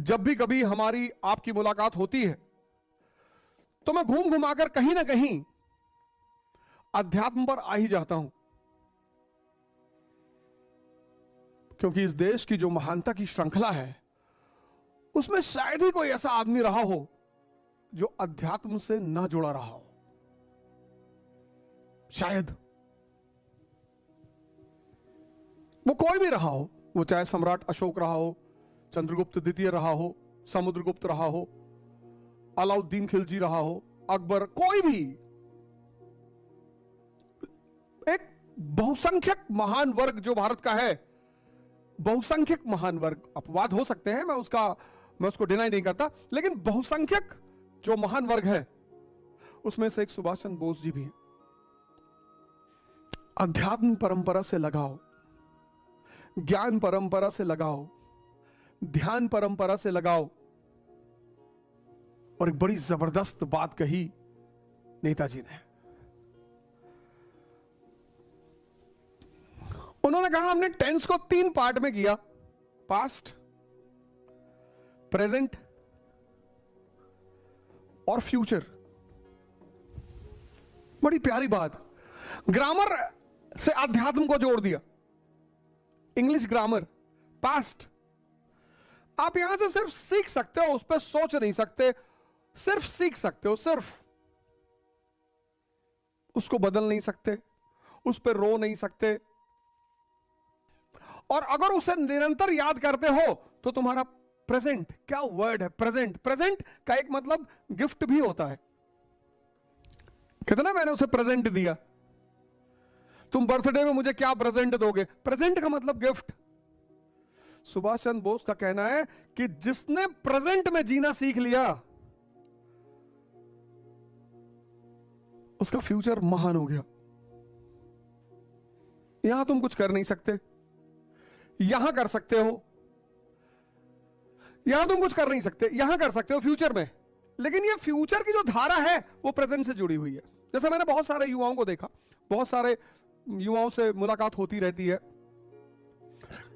जब भी कभी हमारी आपकी मुलाकात होती है तो मैं घूम घुमाकर कहीं ना कहीं अध्यात्म पर आ ही जाता हूं, क्योंकि इस देश की जो महानता की श्रृंखला है उसमें शायद ही कोई ऐसा आदमी रहा हो जो अध्यात्म से ना जुड़ा रहा हो। शायद वो कोई भी रहा हो, वो चाहे सम्राट अशोक रहा हो, चंद्रगुप्त द्वितीय रहा हो, समुद्रगुप्त रहा हो, अलाउद्दीन खिलजी रहा हो, अकबर, कोई भी एक बहुसंख्यक महान वर्ग जो भारत का है, बहुसंख्यक महान वर्ग, अपवाद हो सकते हैं, मैं उसको डिनाई नहीं करता, लेकिन बहुसंख्यक जो महान वर्ग है उसमें से एक सुभाष चंद्र बोस जी भी है। अध्यात्म परंपरा से लगाओ, ज्ञान परंपरा से लगाओ, ध्यान परंपरा से लगाओ। और एक बड़ी जबरदस्त बात कही नेताजी ने। उन्होंने कहा हमने टेंस को 3 पार्ट में किया, पास्ट, प्रेजेंट और फ्यूचर। बड़ी प्यारी बात। ग्रामर से अध्यात्म को जोड़ दिया। इंग्लिश ग्रामर, पास्ट, आप यहां से सिर्फ सीख सकते हो, उस पर सोच नहीं सकते, सिर्फ सीख सकते हो, सिर्फ उसको बदल नहीं सकते, उस पर रो नहीं सकते। और अगर उसे निरंतर याद करते हो तो तुम्हारा प्रेजेंट, क्या वर्ड है प्रेजेंट, प्रेजेंट का एक मतलब गिफ्ट भी होता है। कितना मैंने उसे प्रेजेंट दिया, तुम बर्थडे में मुझे क्या प्रेजेंट दोगे, प्रेजेंट का मतलब गिफ्ट। सुभाष चंद्र बोस का कहना है कि जिसने प्रेजेंट में जीना सीख लिया उसका फ्यूचर महान हो गया। यहां तुम कुछ कर नहीं सकते, यहां कर सकते हो, यहां तुम कुछ कर नहीं सकते, यहां कर सकते हो फ्यूचर में। लेकिन ये फ्यूचर की जो धारा है वो प्रेजेंट से जुड़ी हुई है। जैसे मैंने बहुत सारे युवाओं को देखा, बहुत सारे युवाओं से मुलाकात होती रहती है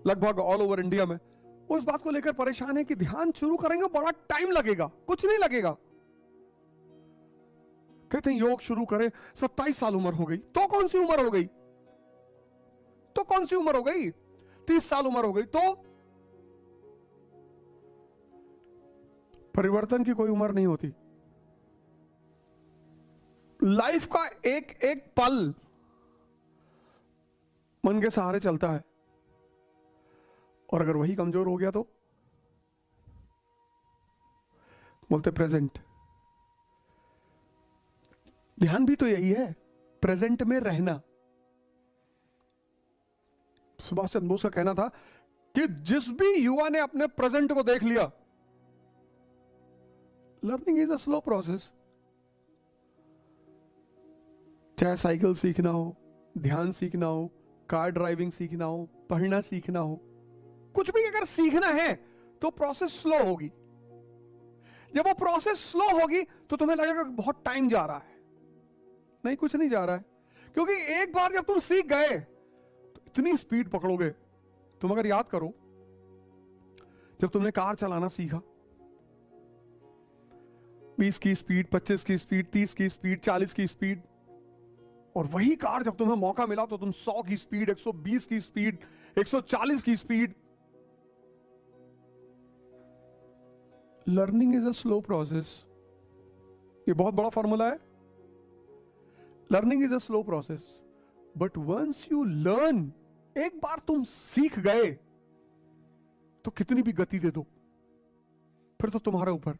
लगभग ऑल ओवर इंडिया में, वो इस बात को लेकर परेशान है कि ध्यान शुरू करेंगे बड़ा टाइम लगेगा। कुछ नहीं लगेगा। कहते हैं योग शुरू करें, 27 साल उम्र हो गई, तो कौन सी उम्र हो गई, तो कौन सी उम्र हो गई, 30 साल उम्र हो गई, तो परिवर्तन की कोई उम्र नहीं होती। लाइफ का एक एक पल मन के सहारे चलता है, और अगर वही कमजोर हो गया तो बोलते प्रेजेंट। ध्यान भी तो यही है, प्रेजेंट में रहना। सुभाष चंद्र बोस का कहना था कि जिस भी युवा ने अपने प्रेजेंट को देख लिया, learning is a slow process. चाहे साइकिल सीखना हो, ध्यान सीखना हो, कार ड्राइविंग सीखना हो, पढ़ना सीखना हो, कुछ भी अगर सीखना है तो प्रोसेस स्लो होगी। जब वो प्रोसेस स्लो होगी तो तुम्हें लगेगा बहुत टाइम जा रहा है। नहीं, कुछ नहीं जा रहा है, क्योंकि एक बार जब तुम सीख गए तो इतनी स्पीड पकड़ोगे। तुम अगर याद करो, जब तुमने कार चलाना सीखा, 20 की स्पीड, 25 की स्पीड, 30 की स्पीड, 40 की स्पीड, और वही कार जब तुम्हें मौका मिला तो तुम 100 की स्पीड, 120 की स्पीड, 140 की speed. Learning is a slow process. ये बहुत बड़ा फॉर्मूला है। Learning is a slow process, but once you learn, एक बार तुम सीख गए तो कितनी भी गति दे दो, फिर तो तुम्हारे ऊपर।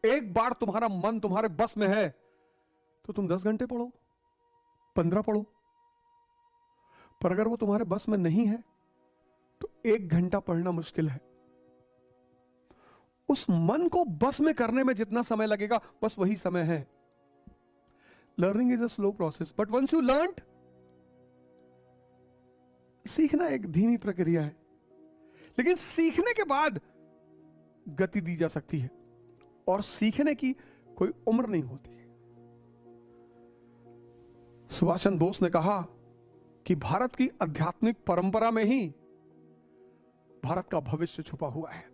एक बार तुम्हारा मन तुम्हारे बस में है तो तुम 10 घंटे पढ़ो, 15 पढ़ो, पर अगर वो तुम्हारे बस में नहीं है तो 1 घंटा पढ़ना मुश्किल है। उस मन को बस में करने में जितना समय लगेगा बस वही समय है। Learning is a slow process, but once you learn, सीखना एक धीमी प्रक्रिया है, लेकिन सीखने के बाद गति दी जा सकती है, और सीखने की कोई उम्र नहीं होती। सुभाष चंद्र बोस ने कहा कि भारत की आध्यात्मिक परंपरा में ही भारत का भविष्य छुपा हुआ है।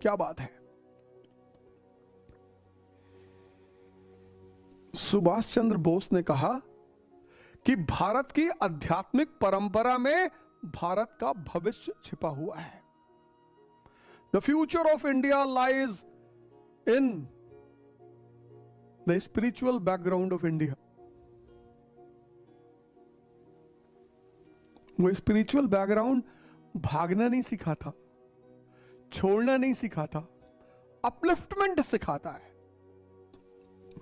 क्या बात है। सुभाष चंद्र बोस ने कहा कि भारत की आध्यात्मिक परंपरा में भारत का भविष्य छिपा हुआ है। The future of India lies in the spiritual background of India. वो स्पिरिचुअल बैकग्राउंड भागना नहीं सिखाता, छोड़ना नहीं सिखाता, अपलिफ्टमेंट सिखाता है।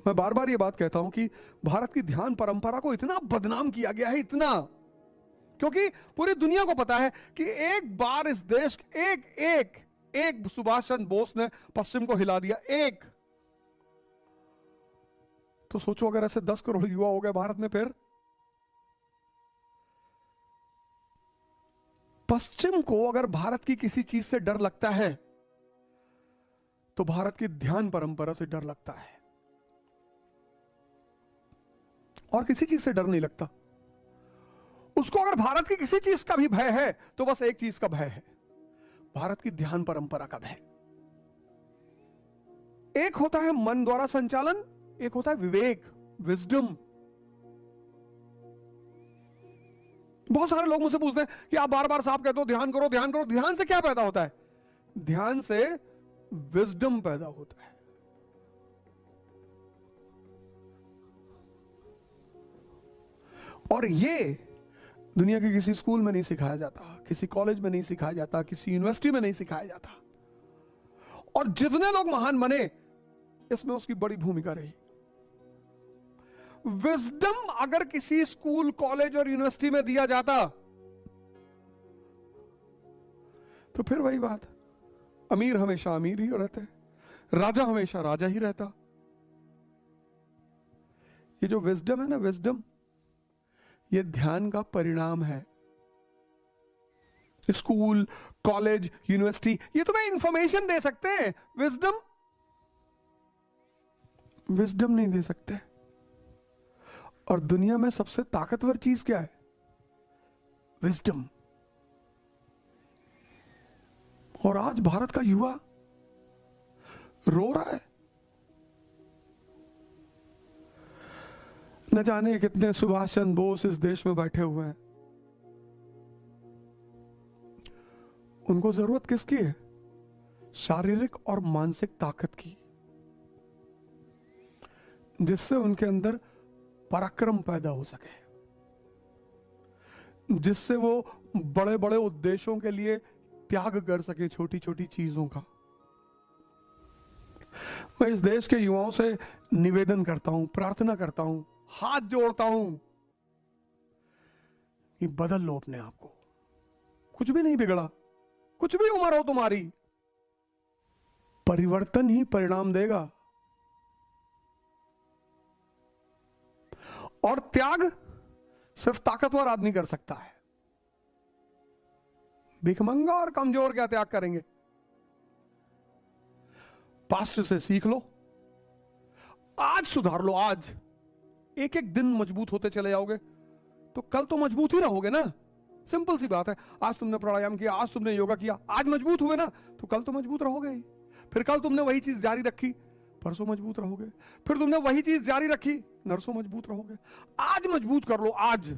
मैं बार बार ये बात कहता हूं कि भारत की ध्यान परंपरा को इतना बदनाम किया गया है, इतना, क्योंकि पूरी दुनिया को पता है कि एक बार इस देश एक सुभाष चंद्र बोस ने पश्चिम को हिला दिया, एक। तो सोचो अगर ऐसे 10 करोड़ युवा हो गए भारत में, फिर पश्चिम को अगर भारत की किसी चीज से डर लगता है तो भारत की ध्यान परंपरा से डर लगता है, और किसी चीज से डर नहीं लगता उसको। अगर भारत की किसी चीज का भी भय है तो बस एक चीज का भय है, भारत की ध्यान परंपरा का भय। एक होता है मन द्वारा संचालन, एक होता है विवेक, विजडम। बहुत सारे लोग मुझसे पूछते हैं कि आप बार बार साहब कहते हो ध्यान करो ध्यान करो। ध्यान से क्या पैदा होता है? ध्यान से विजडम पैदा होता है। और ये दुनिया के किसी स्कूल में नहीं सिखाया जाता, किसी कॉलेज में नहीं सिखाया जाता, किसी यूनिवर्सिटी में नहीं सिखाया जाता। और जितने लोग महान बने इसमें उसकी बड़ी भूमिका रही। विजडम अगर किसी स्कूल, कॉलेज और यूनिवर्सिटी में दिया जाता तो फिर वही बात, अमीर हमेशा अमीर ही रहते, राजा हमेशा राजा ही रहता। ये जो विजडम है ना, विजडम, ये ध्यान का परिणाम है। स्कूल, कॉलेज, यूनिवर्सिटी ये तुम्हें इंफॉर्मेशन दे सकते हैं, विजडम नहीं दे सकते। और दुनिया में सबसे ताकतवर चीज क्या है? विजडम। और आज भारत का युवा रो रहा है। न जाने कितने सुभाष चंद्र बोस इस देश में बैठे हुए हैं, उनको जरूरत किसकी है? शारीरिक और मानसिक ताकत की, जिससे उनके अंदर पराक्रम पैदा हो सके, जिससे वो बड़े बड़े उद्देश्यों के लिए त्याग कर सके, छोटी छोटी चीजों का। मैं इस देश के युवाओं से निवेदन करता हूं, प्रार्थना करता हूं, हाथ जोड़ता हूं कि बदल लो अपने आप को। कुछ भी नहीं बिगड़ा, कुछ भी उम्र हो तुम्हारी, परिवर्तन ही परिणाम देगा। और त्याग सिर्फ ताकतवर आदमी कर सकता है। भिखमंगा और कमजोर क्या त्याग करेंगे? पास्ट से सीख लो, आज सुधार लो। आज एक एक दिन मजबूत होते चले जाओगे तो कल तो मजबूत ही रहोगे ना। सिंपल सी बात है। आज तुमने प्राणायाम किया, आज तुमने योगा किया, आज मजबूत हुए ना, तो कल तो मजबूत रहोगे ही। फिर कल तुमने वही चीज जारी रखी, परसों मजबूत रहोगे। फिर तुमने वही चीज जारी रखी, नरसों मजबूत रहोगे। आज मजबूत कर लो, आज